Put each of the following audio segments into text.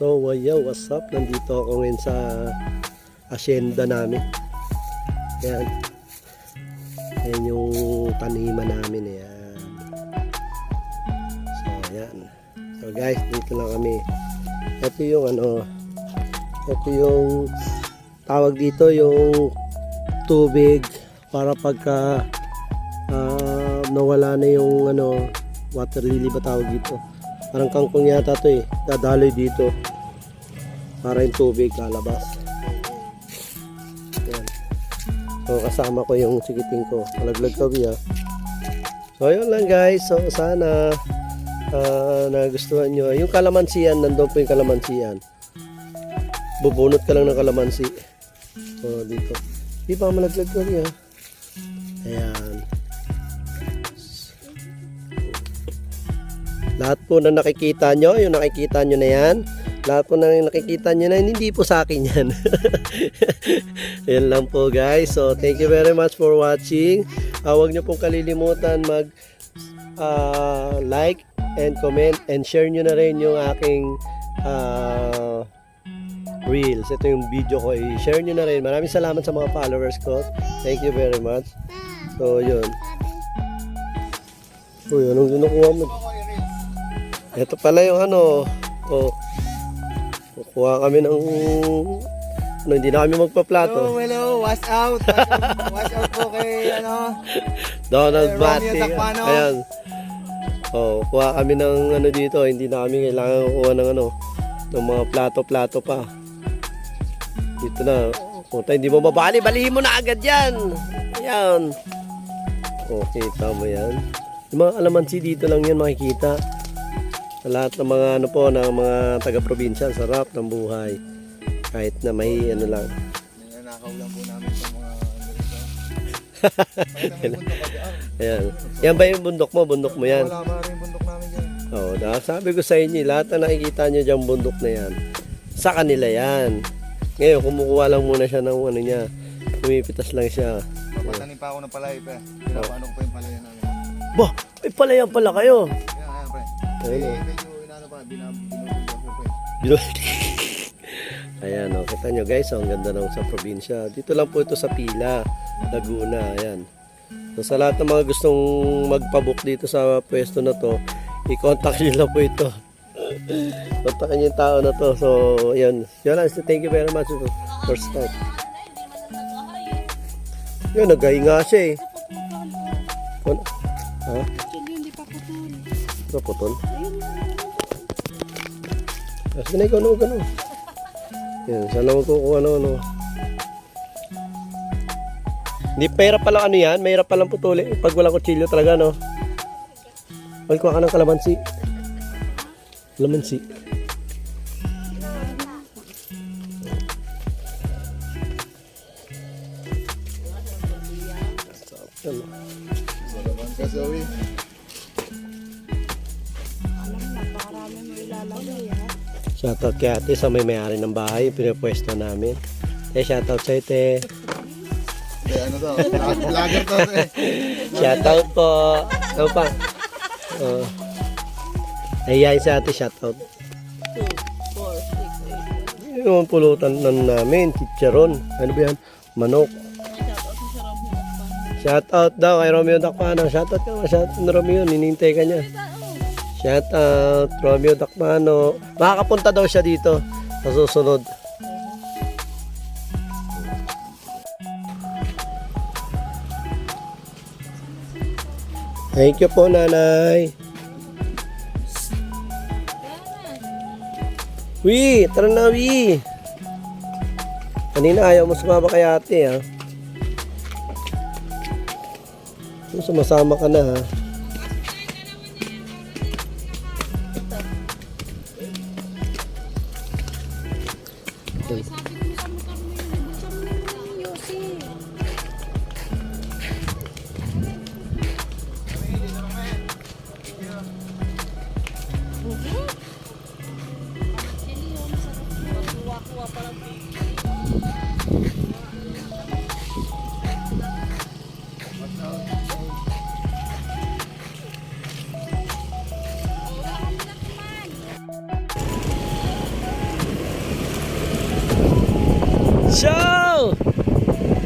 So, what's up? Nandito ako ngayon sa asyenda namin. Ayan. Ayan yung taniman namin. Ayan. So, ayan. So, guys, dito lang kami. Ito yung ito yung tawag dito, yung tubig para pagka nawala na yung water lily ba tawag dito. Parang kangkong yata to dadaloy dito para yung tubig lalabas. Ayan. So kasama ko yung sigiting ko, malaglag kami So yun lang guys, so sana nagustuhan nyo yung kalamansian. Nandun po yung kalamansian, bubunot ka lang ng kalamansi. So dito di pa malaglag kami Ayan. Lahat po na nakikita nyo, yung nakikita nyo na yan, lahat po na nakikita nyo na yan, hindi po sa akin yan. Yan lang po guys. So thank you very much for watching. Huwag nyo pong kalilimutan mag like and comment and share nyo na rin yung aking reels. Ito yung video ko, i-share nyo na rin. Maraming salamat sa mga followers ko. Thank you very much. So yun. Uy, anong kinukuha mo? Ito pala yung kukuha kami ng hindi na kami magpaplato. Hello, wash out. Wash out po kay Donald Romeo Mati. Takpano. Ayan. Kuha kami ng dito, hindi na kami kailangan kuha ng ng mga plato-plato pa. Dito na. Puta, hindi mo mabali, balihin mo na agad yan. Ayan. Kita mo yan. Yung mga alamansi dito lang yan makikita. Sa lahat ng mga ng mga taga-probinsya, sarap ng buhay. Kahit na may lang. Nanakaw lang po namin sa mga Ayan. Yan ba yung bundok mo? Bundok mo yan? Wala pa rin bundok namin dyan. Sabi ko sa inyo, lahat na nakikita nyo dyan bundok na yan, sa kanila yan. Ngayon, kumukuha lang muna siya ng niya. Pumipitas lang siya. Papatanim pa ako ng palay pa. Pinapaano ko pa yung palay namin. Bah! Ay palayan pala kayo! Ayan, pre. Medyo inano pa, binubulong ko Ayan, kita nyo guys, ang ganda nung sa probinsya. Dito lang po ito sa Pila, Laguna. Ayan. So sa lahat ng mga gustong magpabook dito sa pwesto na to, i-contact nyo lang po ito. Kontakin yung tao na to. So ayan, yun lang. Thank you very much for start. Yun, naghahinga siya Ha? Hindi pa putol. Ito putol? Sige na ikaw, gano'n. Yan, saan lang magkukuha Hindi, mahirap palang yan, mahirap palang putuli. Pag walang kutsilyo talaga, Magkuha ka ng kalamansi. Kalamansi. Zoe. Alam na, parami mo ilalagay Shoutout kay ate sa may-ari ng bahay, pinapwesto namin. Shoutout sa'yo, te. Ano to? Vlogger to. Shoutout po. Ano pa? Ayayin sa ate, shoutout. 2, 4, 6, 8. Yung pulutan namin, chicharon. Ano ba yan? Manok. Shoutout daw kay Romeo Takpano. Shoutout ka, shoutout Romeo, ninintay ka niya. Shoutout Romeo Takpano. Makakapunta daw siya dito sa susunod. Thank you po, nanay. Wi, tara na, Wi. Kanina ayaw mo sumama kay ate, Sumasama ka na, Sabi ko sa motor mo yun, nabuksan mo yung Yossi. Kuha pa lang.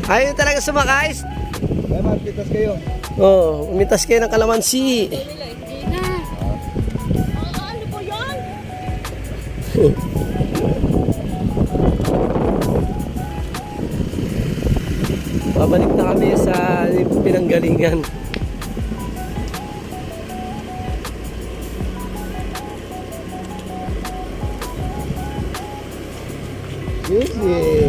Ayaw talaga sumakay. Ay, magpitas kayo. Oh, umitas kayo ng kalamansi. Hindi na. Ano po yan? Babalik na kami sa pinanggalingan. Music.